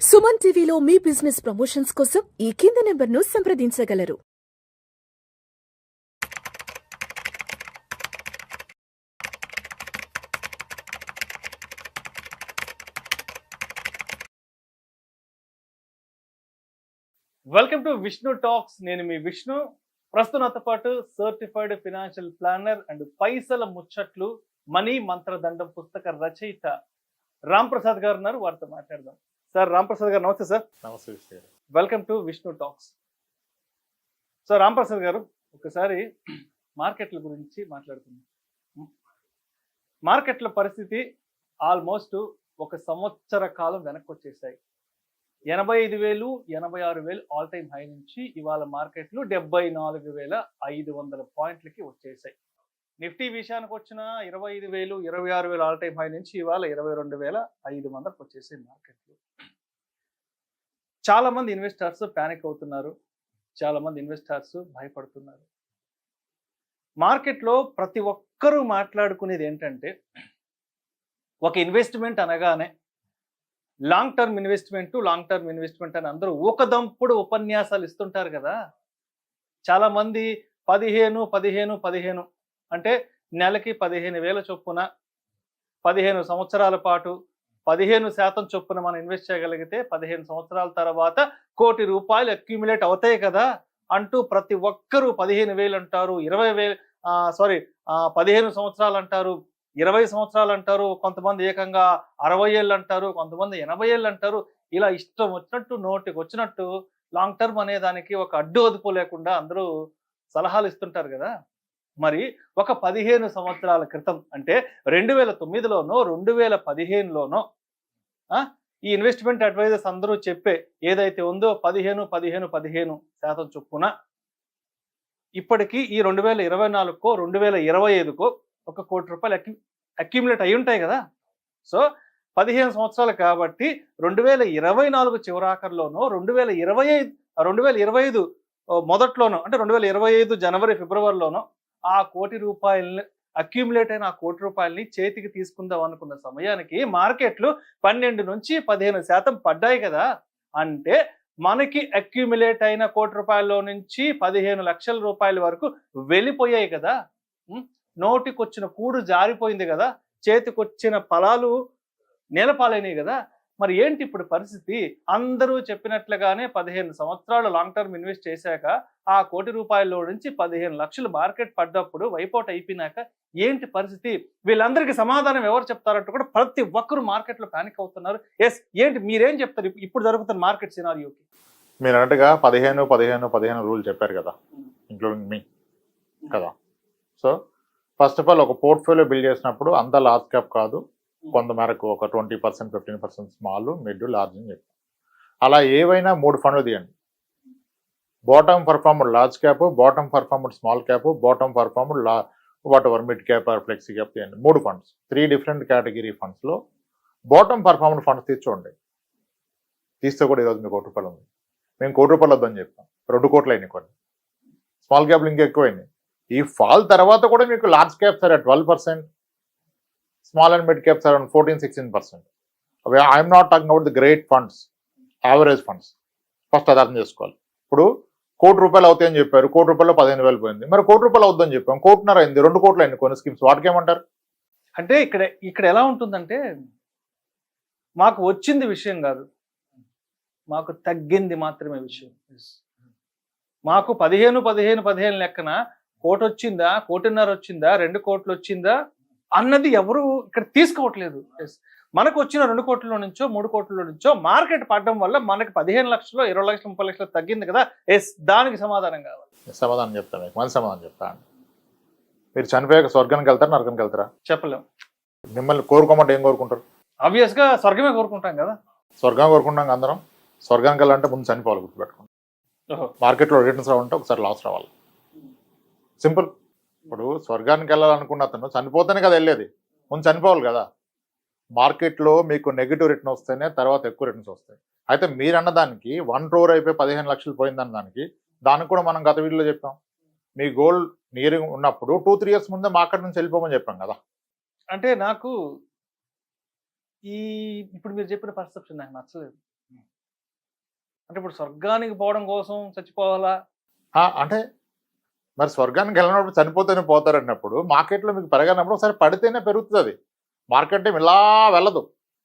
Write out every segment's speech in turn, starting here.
సుమన్ టీవీలో మీ business promotions కోసం ఈ కింది నెంబర్ను సంప్రదించగలరు. Welcome to Vishnu talks. నేను మీ విష్ణు. ప్రస్తుతం నాతో పాటు సర్టిఫైడ్ ఫినాన్షియల్ ప్లానర్ అండ్ పైసల ముచ్చట్లు మనీ మంత్రదండం పుస్తక రచయిత రామ్ ప్రసాద్ గారు ఉన్నారు. వారితో మాట్లాడదాం. సార్ రామ్ ప్రసాద్ గారు నమస్తే. సార్ నమస్తే sir. Welcome to Vishnu talks. Sir Ram Prasad గారు, ఒకసారి మార్కెట్ల గురించి మాట్లాడుతున్నాం. మార్కెట్ల పరిస్థితి ఆల్మోస్ట్ ఒక సంవత్సర కాలం వెనక్కి వచ్చేసాయి. 85,000 86,000 ఆల్ టైమ్ హై నుంచి ఇవాళ మార్కెట్లు 74,500 పాయింట్లకి వచ్చేసాయి. నిఫ్టీ విషయానికి వచ్చిన 25,000 26,000 ఆల్ టైమ్ హై నుంచి ఇవాళ 22,500కి వచ్చేసాయి మార్కెట్లు. చాలా మంది ఇన్వెస్టర్స్ ప్యానిక్ అవుతున్నారు, చాలా మంది ఇన్వెస్టర్స్ భయపడుతున్నారు. మార్కెట్లో ప్రతి ఒక్కరూ మాట్లాడుకునేది ఏంటంటే, ఒక ఇన్వెస్ట్మెంట్ అనగానే లాంగ్ టర్మ్ ఇన్వెస్ట్మెంట్ అని అందరూ ఊకదంపుడు ఉపన్యాసాలు ఇస్తుంటారు కదా. చాలా మంది 15 అంటే నెలకి 15,000 చొప్పున 15 సంవత్సరాల పాటు 15% చొప్పున మనం ఇన్వెస్ట్ చేయగలిగితే 15 సంవత్సరాల తర్వాత ₹1,00,00,000 అక్యుములేట్ అవుతాయి కదా అంటూ ప్రతి ఒక్కరూ 15,000 అంటారు, 15 సంవత్సరాలు అంటారు, 20 సంవత్సరాలు అంటారు, కొంతమంది ఏకంగా 60 ఏళ్ళు అంటారు, కొంతమంది 80 ఏళ్ళు అంటారు. ఇలా ఇష్టం వచ్చినట్టు నోటికి వచ్చినట్టు లాంగ్ టర్మ్ అనే దానికి ఒక అడ్డు అదుపు లేకుండా అందరూ సలహాలు ఇస్తుంటారు కదా. మరి ఒక 15 సంవత్సరాల క్రితం అంటే 2009లోనో 2015లోనో ఈ ఇన్వెస్ట్మెంట్ అడ్వైజర్స్ అందరూ చెప్పే ఏదైతే ఉందో 15% చొప్పున ఇప్పటికీ ఈ 2024కో 2025కో ₹1,00,00,000 అక్యుములేట్ అయి ఉంటాయి కదా. సో 15 సంవత్సరాలు కాబట్టి 2024 చివరాఖరులోనో 2025 మొదట్లోనో అంటే 2025 జనవరి ఫిబ్రవరిలోనో ఆ ₹1,00,00,000 అక్యుములేట్ అయిన ఆ ₹1,00,00,000ని చేతికి తీసుకుందాం అనుకున్న సమయానికి మార్కెట్లు 12 నుంచి 15% పడ్డాయి కదా. అంటే మనకి అక్యుములేట్ అయిన ₹1,00,00,000 నుంచి 15 లక్షల రూపాయల వరకు వెళ్ళిపోయాయి కదా. నోటికొచ్చిన కూడు జారిపోయింది కదా, చేతికొచ్చిన ఫలాలు నేలపాలైనవి కదా. మరి ఏంటి ఇప్పుడు పరిస్థితి? అందరూ చెప్పినట్లుగానే 15 సంవత్సరాలు లాంగ్ టర్మ్ ఇన్వెస్ట్ చేశాక ఆ ₹1,00,00,000 నుంచి 15 లక్షలు మార్కెట్ పడ్డప్పుడు వైపౌట్ అయిపోయినాక ఏంటి పరిస్థితి? వీళ్ళందరికీ సమాధానం ఎవరు చెప్తారంటూ కూడా ప్రతి ఒక్కరు మార్కెట్లో ప్యానిక్ అవుతున్నారు. ఎస్, ఏంటి మీరేం చెప్తారు ఇప్పుడు జరుగుతున్న మార్కెట్ సినారియోకి? మీరు అన్నట్టుగా 15 రూల్ చెప్పారు కదా, ఇంక్లూడింగ్ మీ కదా. సో ఫస్ట్ ఆఫ్ ఆల్ ఒక పోర్ట్ఫోలియో బిల్డ్ చేసినప్పుడు అంత లార్జ్ క్యాప్ కాదు, కొంత మేరకు ఒక 20% 15% స్మాల్, మిడ్, లార్జ్ అని చెప్తాం. అలా ఏవైనా 3 ఫండ్లు తీయండి. Bottom performed large cap, bottom performed small cap, bottom performed what ever mid cap or flexi cap తీయండి. 3 ఫండ్స్, 3 డిఫరెంట్ కేటగిరీ ఫండ్స్లో బాటమ్ పర్ఫార్మ్డ్ ఫండ్స్ తీసుకోండి. తీస్తే కూడా ఈరోజు మీకు ₹1 ఉంది. మేము ₹1 వద్దని చెప్తాం, 2 కోట్లు అయినాయి కొన్ని. స్మాల్ క్యాప్లు ఇంకా ఎక్కువైనాయి. ఈ ఫాల్ తర్వాత కూడా మీకు large caps are 12%, small and mid caps around 14-16%. I'm not talking about the great funds, average funds. First అది అర్థం చేసుకోవాలి. ఇప్పుడు ₹1,00,00,000 అవుతాయని చెప్పారు, ₹1,00,00,000లో 15,000 పోయింది. మరి ₹1,00,00,000 అవుద్దని చెప్పాం, ₹1,50,000 అయింది, 2 కోట్లు అయింది కొన్ని స్కీమ్స్. వాటికి ఏమంటారు? అంటే ఇక్కడ ఎలా ఉంటుందంటే, మాకు వచ్చింది విషయం కాదు, మాకు తగ్గింది మాత్రమే విషయం. మాకు 15 లెక్కన 1,00,00,000 వచ్చిందా, 1,50,000 వచ్చిందా, 2 కోట్లు వచ్చిందా అన్నది ఎవరు ఇక్కడ తీసుకోవట్లేదు. మనకు వచ్చిన 2 కోట్ల నుంచో 3 కోట్ల నుంచో మార్కెట్ పడడం వల్ల మనకి 15 లక్షలు 20 లక్షలు 30 లక్షలు తగ్గింది కదా. ఎస్, దానికి సమాధానం కావాలి. సమాధానం చెప్తాను మీకు, మంచి సమాధానం చెప్తాను. మీరు చనిపోయాక స్వర్గానికి వెళ్తారా, నరకానికి వెళ్తారా? చెప్పలేం. మిమ్మల్ని కోరుకోమంటే ఏం కోరుకుంటారు? ఆబ్వియస్ గా స్వర్గమే కోరుకుంటాం కదా. స్వర్గం కోరుకుంటాం అందరం. స్వర్గానికి వెళ్ళాలంటే ముందు చనిపోవాలి, గుర్తుపెట్టుకోండి. మార్కెట్లో రిటర్న్స్ రావాలంటే ఒకసారి లాస్ రావాలి, సింపుల్. ఇప్పుడు స్వర్గానికి వెళ్ళాలనుకున్న అతను చనిపోతేనే కదా వెళ్ళేది, ముందు చనిపోవాలి కదా. మార్కెట్లో మీకు నెగిటివ్ రిటర్న్ వస్తేనే తర్వాత ఎక్కువ రిటర్న్స్ వస్తాయి. అయితే మీరు అన్నదానికి 1 crore అయిపోయి 15 లక్షలు పోయిందన్న దానికి కూడా మనం గత వీడియోలో చెప్పాం. మీ గోల్ నియరింగ్ ఉన్నప్పుడు 2-3 years ముందే మార్కెట్ నుంచి వెళ్ళిపోమని చెప్పాం కదా. అంటే నాకు ఇప్పుడు మీరు చెప్పిన పర్సెప్షన్ నాకు నచ్చలేదు. అంటే ఇప్పుడు స్వర్గానికి పోవడం కోసం చచ్చిపోవాలా? అంటే మరి స్వర్గానికి వెళ్ళినప్పుడు చనిపోతేనే పోతారు అన్నప్పుడు మార్కెట్లో మీకు పెరగనప్పుడు ఒకసారి పడితేనే పెరుగుతుంది అది. మార్కెట్ ఏం ఇలా వెళ్ళదు.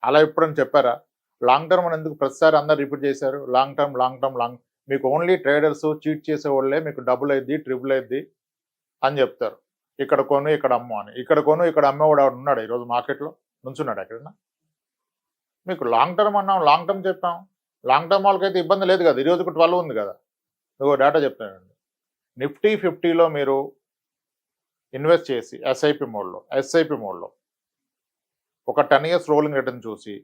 అలా ఎప్పుడని చెప్పారా? లాంగ్ టర్మ్ అని ఎందుకు ప్రతిసారి అందరు రిపీట్ చేశారు? లాంగ్ టర్మ్ మీకు ఓన్లీ ట్రేడర్స్ చీట్ చేసేవాళ్ళే మీకు డబుల్ అయింది, ట్రిపుల్ అయింది అని చెప్తారు. ఇక్కడ కొను ఇక్కడ అమ్ము అని. ఇక్కడ కొను ఇక్కడ అమ్మేవాడు ఎవడు ఉన్నాడు ఈరోజు మార్కెట్లో? నుంచున్నాడు ఎక్కడన్నా? మీకు లాంగ్ టర్మ్ అన్నాం, లాంగ్ టర్మ్ చెప్పాం. లాంగ్ టర్మ్ వాళ్ళకైతే ఇబ్బంది లేదు కదా. ఈరోజు 12 ఉంది కదా. నువ్వు డేటా చెప్తానండి. నిఫ్టీ 50లో మీరు ఇన్వెస్ట్ చేసి ఎస్ఐపి మోడ్లో ఒక 10 years రోలింగ్ రిటర్న్ చూసి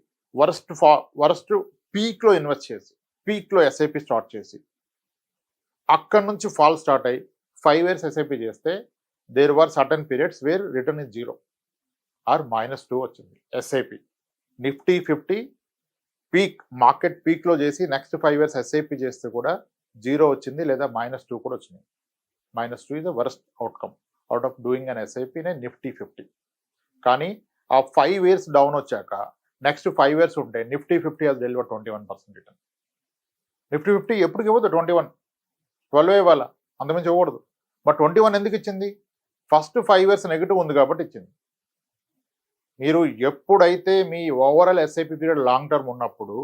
వరస్ట్ పీక్లో ఇన్వెస్ట్ చేసి పీక్లో ఎస్ఐపి స్టార్ట్ చేసి అక్కడ నుంచి ఫాల్ స్టార్ట్ అయ్యి 5 years ఎస్ఐపి చేస్తే there were certain periods where return is 0 or -2 వచ్చింది ఎస్ఐపి. నిఫ్టీ 50 పీక్ మార్కెట్ పీక్లో చేసి నెక్స్ట్ 5 years ఎస్ఐపి చేస్తే కూడా 0 వచ్చింది లేదా -2 కూడా వచ్చింది. -2 is the worst outcome out of doing an SIP in a Nifty 50. కానీ ఆ 5 years డౌన్ వచ్చాక నెక్స్ట్ 5 years ఉంటే Nifty 50 has delivered 21% return. Nifty 50 ఎప్పటికి ఇవ్వదు 21, 12 ఇవ్వాల, అంతమించి ఇవ్వకూడదు. బట్ 21 ఎందుకు ఇచ్చింది? ఫస్ట్ 5 years నెగిటివ్ ఉంది కాబట్టి ఇచ్చింది. మీరు ఎప్పుడైతే మీ overall SIP period long term ఉన్నప్పుడు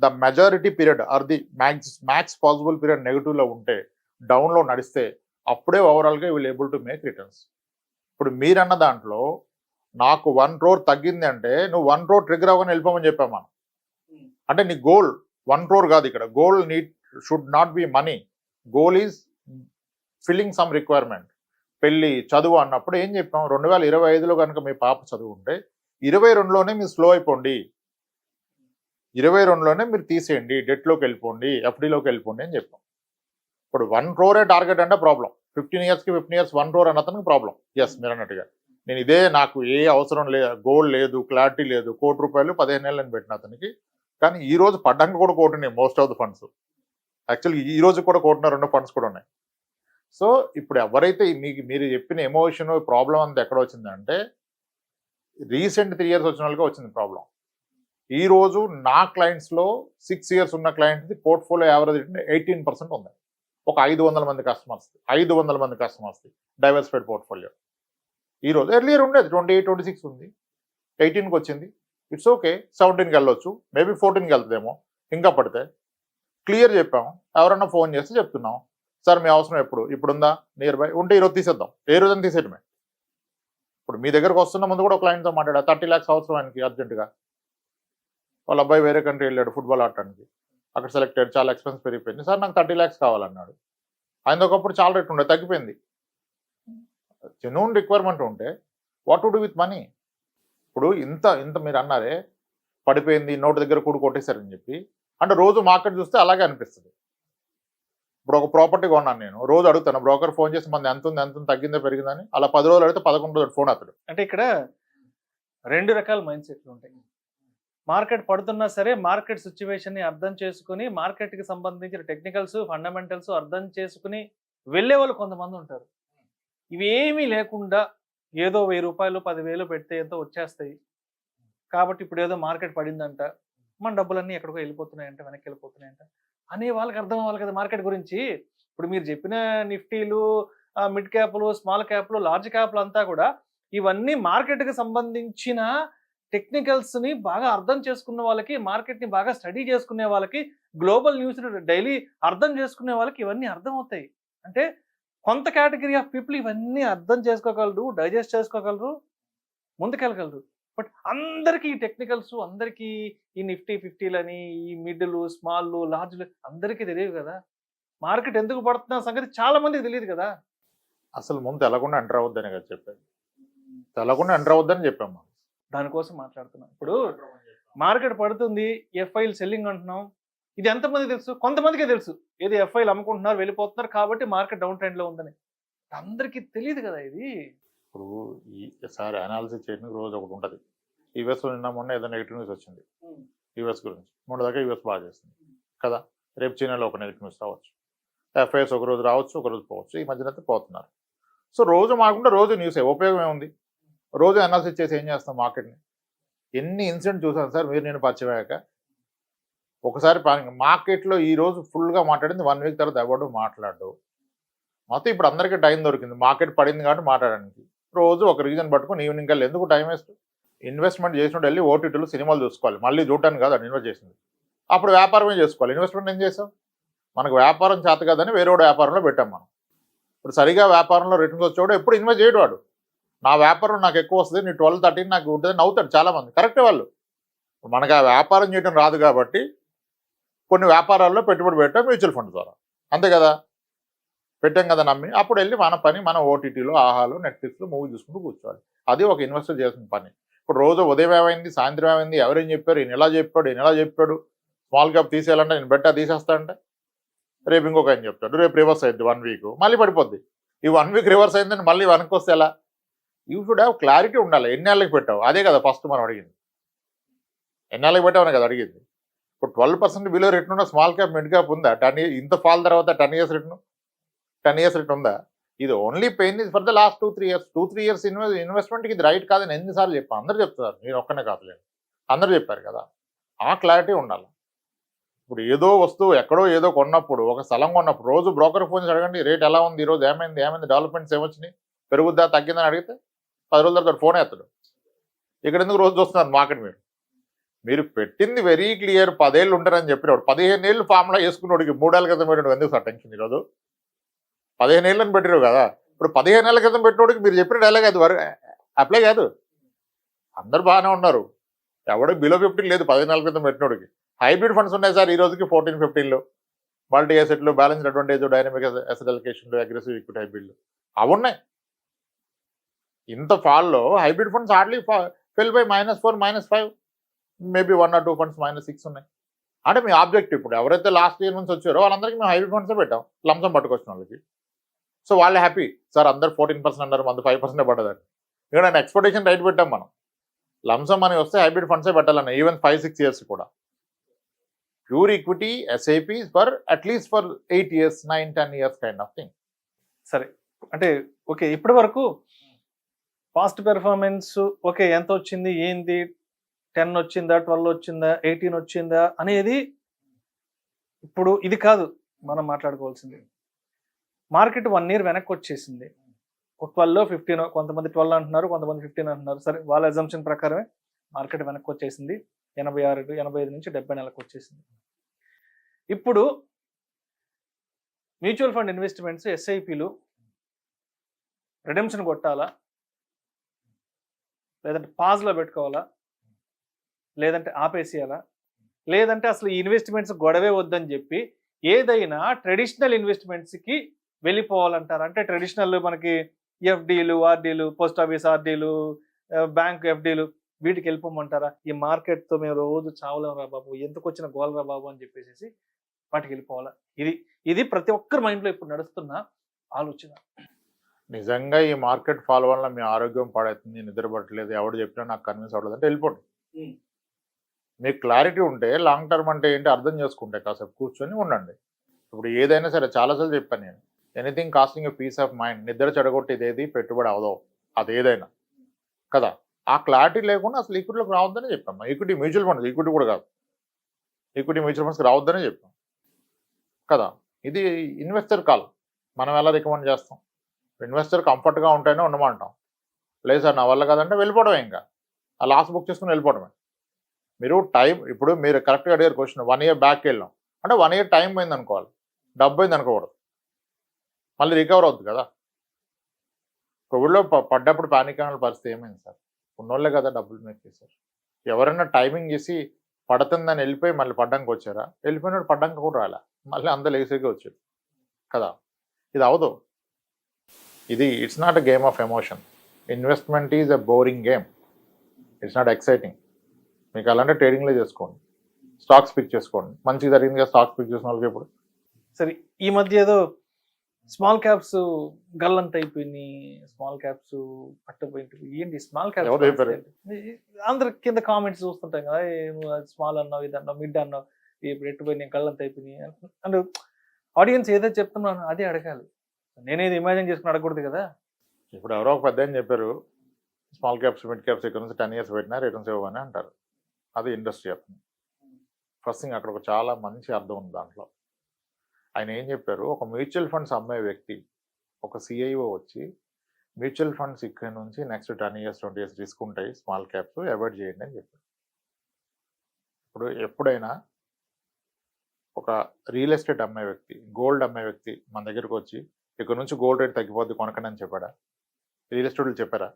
the majority period are the max possible period నెగిటివ్లో ఉంటే డౌన్లో నడిస్తే అప్పుడే ఓవరాల్గా will able to make returns. ఇప్పుడు మీరన్న దాంట్లో నాకు 1 crore తగ్గింది అంటే నువ్వు 1 crore ట్రిగర్ అవ్వని వెళ్ళిపోమని చెప్పామా? అంటే నీ గోల్ 1 crore కాదు. ఇక్కడ goal should not be money. Goal is filling some requirement. పెళ్ళి చదువు అన్నప్పుడు ఏం చెప్పాం? 2025లో కనుక మీ పాప చదువు ఉంటే 22లోనే మీరు స్లో అయిపోండి, 22లోనే మీరు తీసేయండి, డెట్లోకి వెళ్ళిపోండి, ఎఫ్డీలోకి వెళ్ళిపోండి అని చెప్పాం. ఇప్పుడు 1 crore టార్గెట్ అంటే ప్రాబ్లం. 15 yearsకి 15 years 1 crore అన్నతనికి ప్రాబ్లం. ఎస్, మీరు అన్నట్టుగా నేను ఇదే నాకు ఏ అవసరం లేదు, గోల్ లేదు, క్లారిటీ లేదు, ₹1 కోటి 15 నెలలు అని పెట్టిన అతనికి. కానీ ఈ రోజు పడ్డాక కూడా కోటినాయి most of the funds. Actually ఈ రోజు కూడా కోటిన 2 ఫండ్స్ కూడా ఉన్నాయి. సో ఇప్పుడు ఎవరైతే మీరు చెప్పిన ఎమోషన్ ప్రాబ్లం అంతా ఎక్కడ వచ్చిందంటే రీసెంట్ 3 years వచ్చిన వాళ్ళకి వచ్చింది ప్రాబ్లం. ఈ రోజు నా క్లయింట్స్లో 6 years ఉన్న క్లయింట్ది పోర్ట్ఫోలియో యావరేజ్ 18% ఉంది. ఒక 500 మంది కస్టమర్స్ది డైవర్సిఫైడ్ పోర్ట్ఫోలియో. ఈరోజు ఎర్లియర్ ఉండేది 28, 26 ఉంది, 18కి వచ్చింది. ఇట్స్ ఓకే, 17కి వెళ్ళొచ్చు, మేబీ 14కి వెళ్తుందేమో ఇంకా పడితే. క్లియర్ చెప్పాము. ఎవరన్నా ఫోన్ చేస్తే చెప్తున్నాం, సార్ మీ అవసరం ఇప్పుడు ఉందా, నియర్ బై ఉంటే ఈరోజు తీసేద్దాం, ఏ రోజున తీసేయటమే. ఇప్పుడు మీ దగ్గరకు వస్తున్న ముందు కూడా ఒక క్లయింట్తో మాట్లాడా, 30 lakhs అవసరం ఆయనకి అర్జెంటుగా. వాళ్ళ అబ్బాయి వేరే కంట్రీ వెళ్ళాడు ఫుట్బాల్ ఆడటానికి, అక్కడ సెలెక్ట్ అయ్యాడు, చాలా ఎక్స్పెన్స్ పెరిగిపోయింది. సార్ నాకు 30 lakhs కావాలన్నాడు. ఆయన ఒకప్పుడు చాలా రేట్ ఉండే, తగ్గిపోయింది. జెన్యూన్ రిక్వైర్మెంట్ ఉంటే what to do with money? ఇప్పుడు ఇంత మీరు అన్నారే పడిపోయింది, నోటి దగ్గర కూడు కొట్టేశారని చెప్పి, అంటే రోజు మార్కెట్ చూస్తే అలాగే అనిపిస్తుంది. ఇప్పుడు ఒక ప్రాపర్టీ కొన్నాను నేను, రోజు అడుగుతాను బ్రోకర్ ఫోన్ చేసి మన ఎంత ఉంది తగ్గిందో పెరిగిందని. అలా 10 రోజులు అడిగితే 11 రోజులు ఫోన్ అతడు. అంటే ఇక్కడ 2 రకాల మైండ్ సెట్లు ఉంటాయి. మార్కెట్ పడుతున్నా సరే మార్కెట్ సిచ్యువేషన్ని అర్థం చేసుకుని మార్కెట్కి సంబంధించిన టెక్నికల్స్, ఫండమెంటల్స్ అర్థం చేసుకుని వెళ్ళే వాళ్ళు కొంతమంది ఉంటారు. ఇవేమీ లేకుండా ఏదో ₹1000, 10,000 పెడితే ఎంతో వచ్చేస్తాయి కాబట్టి ఇప్పుడు ఏదో మార్కెట్ పడిందంట, మన డబ్బులన్నీ ఎక్కడికో వెళ్ళిపోతున్నాయంట, వెనక్కి వెళ్ళిపోతున్నాయంట అనే వాళ్ళకి అర్థం అవ్వాలి కదా మార్కెట్ గురించి. ఇప్పుడు మీరు చెప్పిన నిఫ్టీలు, మిడ్ క్యాప్లు, స్మాల్ క్యాప్లు, లార్జ్ క్యాప్లు అంతా కూడా ఇవన్నీ మార్కెట్కి సంబంధించిన టెక్నికల్స్ని బాగా అర్థం చేసుకున్న వాళ్ళకి, మార్కెట్ని బాగా స్టడీ చేసుకునే వాళ్ళకి, గ్లోబల్ న్యూస్ని డైలీ అర్థం చేసుకునే వాళ్ళకి ఇవన్నీ అర్థం అవుతాయి. అంటే కొంత కేటగిరీ ఆఫ్ పీపుల్ ఇవన్నీ అర్థం చేసుకోగలరు, డైజెస్ట్ చేసుకోగలరు, ముందుకెళ్ళగలరు. బట్ అందరికీ ఈ టెక్నికల్స్, అందరికీ ఈ నిఫ్టీ 50లని, ఈ మిడ్లు, స్మాల్లు, లార్జ్లు అందరికీ తెలియదు కదా. మార్కెట్ ఎందుకు పడుతున్న సంగతి చాలా మందికి తెలియదు కదా. అసలు ముందు తెలకుండా ఎంటర్ అవద్దని కదా చెప్పాను. తెలకుండా ఎంటర్ అవద్దని చెప్పాము, దానికోసం మాట్లాడుతున్నాం. ఇప్పుడు మార్కెట్ పడుతుంది, ఎఫ్ఐలు సెల్లింగ్ అంటున్నాం. ఇది ఎంతమంది తెలుసు? కొంతమందికే తెలుసు. ఏది ఎఫ్ఐలు అమ్ముకుంటున్నారు, వెళ్ళిపోతున్నారు కాబట్టి మార్కెట్ డౌన్ ట్రెండ్లో ఉందని. అందరికీ తెలియదు కదా ఇది. ఇప్పుడు ఈసారి అనాలిసిస్ చేయడానికి రోజు ఒకటి ఉంటుంది. యూఎస్లో నిన్న మొన్న ఏదో నెగిటివ్ న్యూస్ వచ్చింది యూఎస్ గురించి. మొన్న దాకా యూఎస్ బాగా చేస్తుంది కదా, రేపు చైనాలో ఒక నెగిటివ్ న్యూస్ రావచ్చు, ఎఫ్ఐఎస్ ఒక రోజు రావచ్చు, ఒక రోజు పోవచ్చు. ఈ మధ్యన అయితే పోతున్నారు. సో రోజు మాకుండా రోజు న్యూసే, ఉపయోగం ఏముంది? రోజు అనాలిసిస్ చేసి ఏం చేస్తాం మార్కెట్ని? ఎన్ని ఇన్సిడెంట్ చూసాను సార్ మీరు నేను పరిచయమయ్యాక. ఒకసారి మార్కెట్లో ఈ రోజు ఫుల్గా మాట్లాడింది 1 వీక్ తర్వాత ఎవడు మాట్లాడు. మొత్తం ఇప్పుడు అందరికీ టైం దొరికింది, మార్కెట్ పడింది కాబట్టి మాట్లాడడానికి. రోజు ఒక రీజన్ పట్టుకుని ఈవినింగ్ వెళ్ళి ఎందుకు టైం వేస్ట్? ఇన్వెస్ట్మెంట్ చేసినట్టు వెళ్ళి ఓటీటీలు సినిమాలు చూసుకోవాలి, మళ్ళీ చూడటానికి కాదు అది ఇన్వెస్ట్ చేసింది. అప్పుడు వ్యాపారమే చేసుకోవాలి. ఇన్వెస్ట్మెంట్ ఏం చేసాం? మనకు వ్యాపారం చేత కాదని వేరే వ్యాపారంలో పెట్టాం మనం. ఇప్పుడు సరిగా వ్యాపారంలో రిటర్న్స్ వచ్చేవాడు ఎప్పుడు ఇన్వెస్ట్ చేయడు. వాడు నా వ్యాపారం నాకు ఎక్కువ వస్తుంది, నీ 12-13 నాకు ఉంటుంది నవ్వుతాడు చాలామంది. కరెక్టే, వాళ్ళు మనకు ఆ వ్యాపారం చేయడం రాదు కాబట్టి కొన్ని వ్యాపారాల్లో పెట్టుబడి పెట్టాం మ్యూచువల్ ఫండ్ ద్వారా, అంతే కదా, పెట్టాం కదా నమ్మి. అప్పుడు వెళ్ళి మన పని మన ఓటీటీలో ఆహాలో నెట్ఫ్లిక్స్లో మూవీ చూసుకుంటూ కూర్చోవాలి. అది ఒక ఇన్వెస్టర్ చేసిన పని. ఇప్పుడు రోజు ఉదయం ఏమైంది, సాయంత్రం ఏమైంది, ఎవరేం చెప్పారు, ఈయన ఎలా చెప్పాడు, ఈయన ఎలా చెప్పాడు, స్మాల్ క్యాప్ తీసేయాలంటే నేను బెట్టా తీసేస్తా అంటే రేపు ఇంకొక ఆయన చెప్తాడు, రేపు రివర్స్ అయింది 1 వీక్ మళ్ళీ పడిపోద్ది. ఈ 1 వీక్ రివర్స్ అయిందని మళ్ళీ వెనక్కి వస్తే ఎలా? యూ షుడ్ హ్యావ్ క్లారిటీ ఉండాలి. ఎన్నేళ్ళకి పెట్టావు, అదే కదా ఫస్ట్ మనం అడిగింది. ఎన్నేళ్ళకి పెట్టామని కదా అడిగింది. ఇప్పుడు 12% బిలో రిటర్న్ ఉన్న స్మాల్ క్యాప్ మిడ్ క్యాప్ ఉందా? 10 years ఇంత ఫాల్ తర్వాత 10 years రిటర్న్, 10 years రిటర్న్ ఉందా? ఇది only pain is for the last 2-3 years. 2-3 years ఇన్వెస్ట్మెంట్కి ఇది రైట్ కాదని ఎన్నిసార్లు చెప్పాను, అందరూ చెప్తున్నారు, నేను ఒక్కనే కాదులేదు, అందరూ చెప్పారు కదా. ఆ క్లారిటీ ఉండాలి. ఇప్పుడు ఏదో వస్తువు ఎక్కడో ఏదో కొన్నప్పుడు, ఒక స్థలం కొన్నప్పుడు రోజు బ్రోకర్ ఫోన్ చేసి అడగండి రేట్ ఎలా ఉంది, ఈరోజు ఏమైంది, డెవలప్మెంట్స్ ఏమొచ్చినాయి, పెరుగుద్దా తగ్గిందని అడిగితే 10 రోజుల తర్వాత ఫోన్ ఎత్తాడు. ఇక్కడ ఎందుకు రోజు చూస్తున్నారు మార్కెట్? మీరు పెట్టింది వెరీ క్లియర్, 10 ఏళ్ళు ఉంటారని చెప్పినప్పుడు 15 ఏళ్ళు ఫార్ములా వేసుకున్నోడికి 3 ఏళ్ళ క్రితం పెట్టినప్పుడు ఎందుకు సార్ టెన్షన్? ఈరోజు 15 ఏళ్ళని పెట్టినారు కదా, ఇప్పుడు 15 ఏళ్ళ క్రితం పెట్టినోడికి మీరు చెప్పిన డైలాగ్ అది అప్లై కాదు. అందరు బాగానే ఉన్నారు, ఎవడో బిలో 15 లేదు 15 ఏళ్ళ క్రితం పెట్టినోడికి. హైబ్రిడ్ ఫండ్స్ ఉన్నాయి సార్ ఈ రోజుకి 14-15లో, మల్టీ అసెట్లు, బ్యాలెన్స్ అడ్వాంటేజ్, డైనమిక్ అసెట్ అలొకేషన్లు, అగ్రెసివ్ ఈక్విటీ హైబ్రిడ్లు అవి ఉన్నాయి. ఇంత ఫాల్లో hybrid funds hardly fell by -4, -5, maybe 1 or 2 funds -6 ఉన్నాయి. అంటే మీ ఆబ్జెక్టివ్ ఇప్పుడు ఎవరైతే లాస్ట్ ఇయర్ నుంచి వచ్చారో వాళ్ళందరికీ మేము హైబ్రిడ్ ఫండ్సే పెట్టాం, లంసం పట్టుకొచ్చిన వాళ్ళకి. సో వాళ్ళు హ్యాపీ సార్, అందరు 14% అన్నారు, మంది 5% పడ్డదని. ఇక్కడ ఎక్స్పెక్టేషన్ రైట్ పెట్టాం మనం, లంసం అని వస్తే హైబ్రిడ్ ఫండ్సే పెట్టాలన్న, ఈవెన్ 5-6 years కూడా. Pure equity SIPs for at least for 8 years, 9-10 years kind of thing. సరే, అంటే ఓకే, ఇప్పటి వరకు పాస్ట్ పెర్ఫార్మెన్స్ ఓకే, ఎంత వచ్చింది, ఏంది, 10 వచ్చిందా, 12 వచ్చిందా, 18 వచ్చిందా అనేది ఇప్పుడు ఇది కాదు మనం మాట్లాడుకోవాల్సింది. మార్కెట్ 1 year వెనక్కి వచ్చేసింది. 12, 15, కొంతమంది 12 అంటున్నారు, కొంతమంది 15 అంటున్నారు. సరే, వాళ్ళ అజంప్షన్ ప్రకారమే మార్కెట్ వెనక్కి వచ్చేసింది. 86, 85 నుంచి 70 నెలకు వచ్చేసింది. ఇప్పుడు మ్యూచువల్ ఫండ్ ఇన్వెస్ట్మెంట్స్, ఎస్ఐపిలు రిడెంప్షన్ కొట్టాలా, లేదంటే పాజ్లో పెట్టుకోవాలా, లేదంటే ఆపేసేయాలా, లేదంటే అసలు ఈ ఇన్వెస్ట్మెంట్స్ గొడవే వద్దని చెప్పి ఏదైనా ట్రెడిషనల్ ఇన్వెస్ట్మెంట్స్కి వెళ్ళిపోవాలంటారు? అంటే ట్రెడిషనల్ మనకి ఎఫ్డీలు, ఆర్డీలు, పోస్ట్ ఆఫీస్ ఆర్డీలు, బ్యాంక్ ఎఫ్డీలు, వీటికి వెళ్ళిపోమంటారా? ఈ మార్కెట్తో మేము రోజు చావలేం రా బాబు, ఎందుకు వచ్చిన గోల్ రా బాబు అని చెప్పేసి వాటికి వెళ్ళిపోవాలా? ఇది ప్రతి ఒక్కరి మైండ్లో ఇప్పుడు నడుస్తున్న ఆలోచన. నిజంగా ఈ మార్కెట్ ఫాల్ వల్ల మీ ఆరోగ్యం పాడవుతుంది, నిద్రపట్టలేదు, ఎవడు చెప్పినా నాకు కన్విన్స్ అవ్వలేదు అంటే వెళ్ళిపోండి. మీకు క్లారిటీ ఉంటే లాంగ్ టర్మ్ అంటే ఏంటి అర్థం చేసుకుంటే కాసేపు కూర్చొని ఉండండి. ఇప్పుడు ఏదైనా సరే చాలాసార్లు చెప్పాను నేను, anything costing peace of mind, నిద్ర చెడగొట్టేది ఏది పెట్టుబడి అవదో అది ఏదైనా కదా. ఆ క్లారిటీ లేకుండా అసలు ఈక్విటీలోకి రావద్దని చెప్పాము. ఈక్విటీ మ్యూచువల్ ఫండ్స్, ఈక్విటీ కూడా కాదు, ఈక్విటీ మ్యూచువల్ ఫండ్స్కి రావద్దని చెప్పాం కదా. ఇది ఇన్వెస్టర్ కాల్, మనం ఎలా రికమెండ్ చేస్తాం? ఇన్వెస్టర్ కంఫర్ట్గా ఉంటేనే ఉండమంటాం. లేదు సార్ నా వల్ల కాదంటే వెళ్ళిపోవడమే, ఇంకా ఆ లాస్ బుక్ చేసుకుని వెళ్ళిపోవడమే. మీరు టైం, ఇప్పుడు మీరు కరెక్ట్గా అడిగారు క్వశ్చన్, 1 year బ్యాక్ వెళ్ళాం అంటే 1 year టైం పోయింది అనుకోవాలి, డబ్బు పోయింది అనుకోకూడదు, మళ్ళీ రికవర్ అవుతుంది కదా. కోవిడ్లో పడ్డప్పుడు పానిక్ అనే పరిస్థితి ఏమైంది సార్? ఉన్నోళ్ళే కదా డబ్బులు మేక్ చేశారు. ఎవరైనా టైమింగ్ చేసి పడుతుందని వెళ్ళిపోయి మళ్ళీ పడ్డానికి వచ్చారా? వెళ్ళిపోయినాడు పడ్డానికి కూడా రాలే, మళ్ళీ అందరూ లేసేగా వచ్చారు కదా. ఇది అవదు. ఇది it's not a game of emotion. Investment is a boring game, it's not exciting. మీకు అలాంటి ట్రేడింగ్లో చేసుకోండి, స్టాక్స్ పిక్ చేసుకోండి. మంచిగా జరిగింది కదా స్టాక్స్ పిక్ చేసిన వాళ్ళకి. ఇప్పుడు సరే, ఈ మధ్య ఏదో స్మాల్ క్యాప్స్ గల్లంత అయిపోయినాయి, స్మాల్ క్యాప్స్ పట్టపోయింది, ఏంటి స్మాల్ క్యాప్స్? అందరి కింద కామెంట్స్ చూస్తుంటాం కదా, స్మాల్ అన్నావు, ఇది అన్నావు, మిడ్ అన్నావు, ఇప్పుడు ఎట్టుపోయినాయి, గల్లంత అయిపోయినాయి అంటే ఆడియన్స్ ఏదైతే చెప్తున్నాను అదే అడగాలి. నేనేది ఇమాజిన్ చేసుకుని అడగకూడదు కదా. ఇప్పుడు ఎవరో ఒక పెద్ద చెప్పారు, స్మాల్ క్యాప్స్ మిడ్ క్యాప్స్ ఇక్కడ నుంచి 10 years పెట్టినా రిటర్న్స్ ఇవ్వని అంటారు. అది ఇండస్ట్రీ అతను. ఫస్ట్ థింగ్ అక్కడ ఒక చాలా మంచి అర్థం ఉంది దాంట్లో. ఆయన ఏం చెప్పారు, ఒక మ్యూచువల్ ఫండ్స్ అమ్మే వ్యక్తి, ఒక సిఐఓ వచ్చి మ్యూచువల్ ఫండ్స్ ఇక్కడ నుంచి నెక్స్ట్ 10 years 20 years రిస్క్ ఉంటాయి, స్మాల్ క్యాప్స్ అవాయిడ్ చేయండి అని చెప్పారు. ఇప్పుడు ఎప్పుడైనా ఒక రియల్ ఎస్టేట్ అమ్మే వ్యక్తి, గోల్డ్ అమ్మే వ్యక్తి మన దగ్గరకు వచ్చి ఇక్కడ నుంచి గోల్డ్ రేట్ తగ్గిపోద్ది కొనకండి అని చెప్పాడా? రియల్ ఎస్టేట్లు చెప్పారా?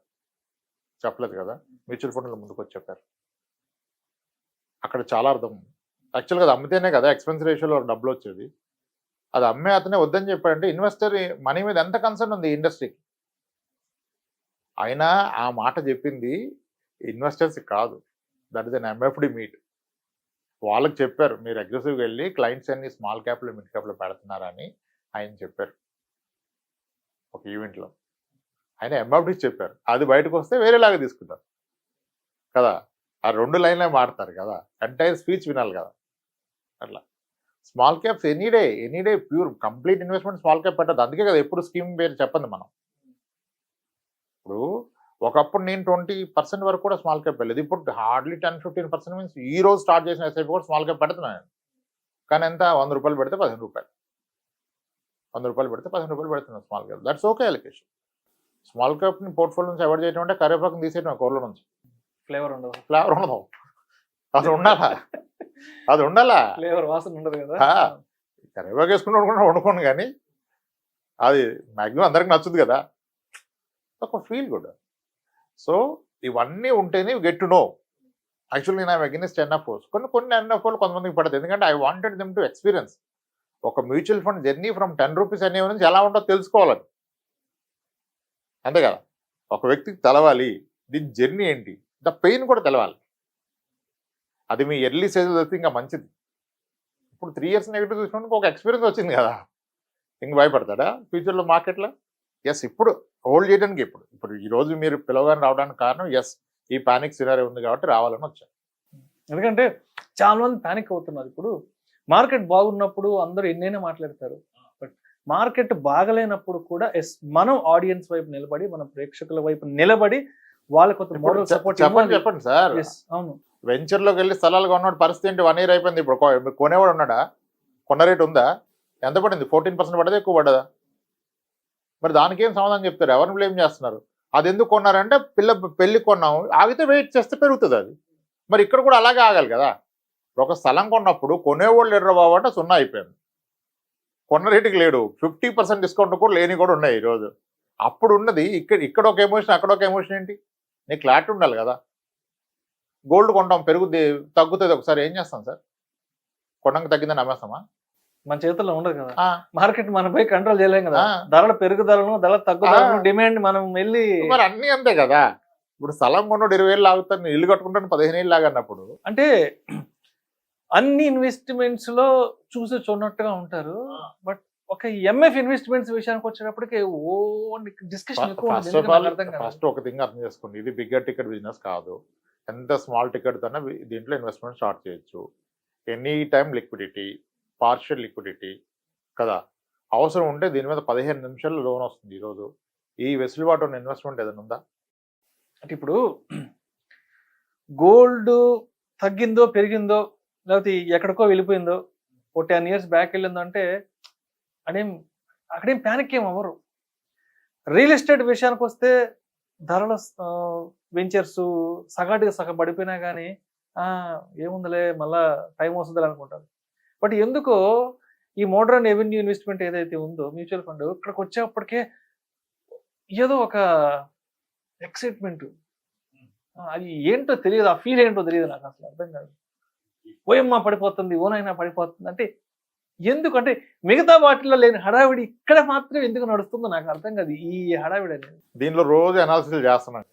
చెప్పలేదు కదా. మ్యూచువల్ ఫండ్ల ముందుకు వచ్చి చెప్పారు. అక్కడ చాలా అర్థం ఉంది. యాక్చువల్గా అది అమ్మితేనే కదా ఎక్స్పెన్స్ రేషియోలో డబ్బులు వచ్చేది. అది అమ్మే అతనే వద్దని చెప్పాడంటే ఇన్వెస్టర్ మనీ మీద ఎంత కన్సర్న్ ఉంది ఇండస్ట్రీకి. అయినా ఆ మాట చెప్పింది ఇన్వెస్టర్స్ కాదు, that is an MFD meet. వాళ్ళకి చెప్పారు మీరు అగ్రెసివ్గా వెళ్ళి క్లయింట్స్ అన్ని స్మాల్ క్యాప్లో మిడ్ క్యాప్లో పెడుతున్నారని ఆయన చెప్పారు ఒక ఈవెంట్లో. ఆయన ఎంఎఫ్డి చెప్పారు, అది బయటకు వస్తే వేరేలాగా తీసుకుంటారు కదా. ఆ 2 లైన్లే మాడతారు కదా, ఎంటైర్ స్పీచ్ వినాలి కదా. అట్లా small caps any day pure complete investment small cap పెట్టదు. అందుకే కదా ఎప్పుడు స్కీమ్ పేరు చెప్పండి మనం. ఇప్పుడు ఒకప్పుడు నేను 20% వరకు కూడా స్మాల్ క్యాప్ వెళ్ళలేదు. ఇప్పుడు హార్డ్లీ 10-15% మీన్స్ ఈ రోజు స్టార్ట్ చేసిన ఎస్ఐపి కూడా స్మాల్ క్యాప్ పెడుతున్నాను. కానీ ఎంత, 100 రూపాయలు పెడితే 15 రూపాయలు, 100 రూపాయలు పెడితే 15 రూపాయలు పెడుతున్నాను small cap. That's okay allocation. Small క్యాప్ని పోర్ట్ఫోలియో నుంచి అవాయిడ్ చేయడం అంటే కరివేపాకుని తీసేయడం కూరలో నుంచి. ఫ్లేవర్ ఉండదు. అది ఉండాలా, అది ఉండాలా. ఫ్లేవర్ వాసన ఉండదు కదా. కరివేపాకు వేసుకుని వండుకోండి కానీ అది మ్యాక్సిమం అందరికి నచ్చుద్ది కదా, ఒక ఫీల్ గుడ్. సో ఇవన్నీ ఉంటేనే గెట్ టు నో. యాక్చువల్లీ నేను అగైనెస్ట్ NFOs. కొన్ని NFOలు కొంతమందికి పడదు, ఎందుకంటే I wanted them to experience ఒక mutual fund journey from 10 rupees అనే నుంచి ఎలా ఉంటుందో తెలుసుకోవాలని. అంతే కదా, ఒక వ్యక్తికి తెలవాలి దీని జర్నీ ఏంటి, ద పెయిన్ కూడా తెలవాలి. అది మీ ఎర్లీ స్టేజ్లో తెలిస్తే ఇంకా మంచిది. ఇప్పుడు 3 years నెగిటివ్ చూసినందుకు ఒక ఎక్స్పీరియన్స్ వచ్చింది కదా, ఇంక భయపడతాడా ఫ్యూచర్లో మార్కెట్లో? ఎస్, ఇప్పుడు హోల్డ్ చేయడానికి ఇప్పుడు ఈ రోజు మీరు పిలవగానే రావడానికి కారణం ఎస్ ఈ పానిక్ సినారీ ఉంది కాబట్టి రావాలని వచ్చాను. ఎందుకంటే చాలా మంది పానిక్ అవుతున్నారు. ఇప్పుడు మార్కెట్ బాగున్నప్పుడు అందరూ ఎన్నైనా మాట్లాడతారు, బట్ మార్కెట్ బాగలేనప్పుడు కూడా ఎస్ మనం ఆడియన్స్ వైపు నిలబడి, మన ప్రేక్షకుల వైపు నిలబడి వాళ్ళకి కొంత మోరల్ సపోర్ట్ చెప్పండి సార్. అవును, వెంచర్లోకి వెళ్ళి స్థలాలు కొన్నాడు పరిస్థితి ఏంటి? 1 year అయిపోయింది. ఇప్పుడు కొనేవాడు ఉన్నాడా? కొన్న రేటు ఉందా? ఎంత పడింది? 14% పడదా, ఎక్కువ పడ్డదా? మరి దానికి ఏం సమాధానం చెప్తారు? ఎవరిని బ్లేమ్ చేస్తున్నారు? అది ఎందుకు కొన్నారంటే పెళ్లి కొన్నాము, ఆగితే వెయిట్ చేస్తే పెరుగుతుంది అది. మరి ఇక్కడ కూడా అలాగే ఆగాలి కదా. ఒక స్థలం కొన్నప్పుడు కొనేవాళ్ళు ఎర్ర బాబు అంటే 0 అయిపోయింది, కొన్న రేటుకి లేడు. 50% డిస్కౌంట్ కూడా లేని కూడా ఉన్నాయి ఈరోజు. అప్పుడు ఉన్నది ఇక్కడ ఒక ఎమోషన్, అక్కడ ఒక ఎమోషన్ ఏంటి? నీకు క్లారిటీ ఉండాలి కదా. గోల్డ్ కొంటాం, పెరుగుద్ది తగ్గుతుంది, ఒకసారి ఏం చేస్తాం సార్? కొన్నాక తగ్గిందని అమ్మేస్తామా? మన చేతుల్లో ఉండదు కదా. మార్కెట్ మనపై కంట్రోల్ చేయలేం కదా. ఆ. ధరల పెరుగుదలను, ధరల తగ్గుదలను, డిమాండ్ మనం వెళ్ళి మరి అన్నీ అంతే కదా. ఇప్పుడు స్థలం కొన్నాడు 20,000 లాగుతాను, ఇల్లు కట్టుకుంటాను 15,000 లాగన్నప్పుడు అంటే అన్ని ఇన్వెస్ట్మెంట్స్ లో చూసి చూడనట్టుగా ఉంటారు. బట్ ఒక ఎంఎఫ్ ఇన్వెస్ట్మెంట్స్ విషయానికి వచ్చేటప్పటికి డిస్కషన్ ఎక్కువ ఫస్ట్ ఆఫ్ ఆల్ ఫస్ట్ ఒక థింగ్ అర్థం చేసుకోండి, ఇది బిగ్గర్ టికెట్ బిజినెస్ కాదు. ఎంత స్మాల్ టికెట్ తోనే దీంట్లో ఇన్వెస్ట్మెంట్ స్టార్ట్ చేయొచ్చు. Any time liquidity, partial liquidity కదా. అవసరం ఉంటే దీని మీద 15 నిమిషాల్లో లోన్ వస్తుంది. ఈరోజు ఈ వెసులుబాటు ఉన్న ఇన్వెస్ట్మెంట్ ఏదైనా ఉందా? అంటే ఇప్పుడు గోల్డ్ తగ్గిందో పెరిగిందో లేకపోతే ఎక్కడికో వెళ్ళిపోయిందో, ఓ 10 years బ్యాక్ వెళ్ళిందో అంటే అక్కడేం ప్యానిక్ ఏం అవ్వరు. రియల్ ఎస్టేట్ విషయానికి వస్తే ధరల వెంచర్స్ సగాటిగా సగం పడిపోయినా కానీ ఏముందిలే మళ్ళా టైం వస్తుంది అనుకుంటారు. బట్ ఎందుకో ఈ మోడర్న్ రెవెన్యూ ఇన్వెస్ట్మెంట్ ఏదైతే ఉందో మ్యూచువల్ ఫండ్, ఇక్కడికి వచ్చేప్పటికే ఏదో ఒక ఎక్సైట్మెంట్, అది ఏంటో తెలియదు, ఆ ఫీల్ ఏంటో తెలియదు నాకు, అసలు అర్థం కాదు. ఓయమ్మ పడిపోతుంది, ఓనైనా పడిపోతుంది అంటే ఎందుకంటే మిగతా వాటిల్లో లేని హడావిడి ఇక్కడ మాత్రం ఎందుకు నడుస్తుందో నాకు అర్థం కాదు. ఈ హడావిడి అనేది దీనిలో రోజు అనాలిసిస్ చేస్తున్నాను,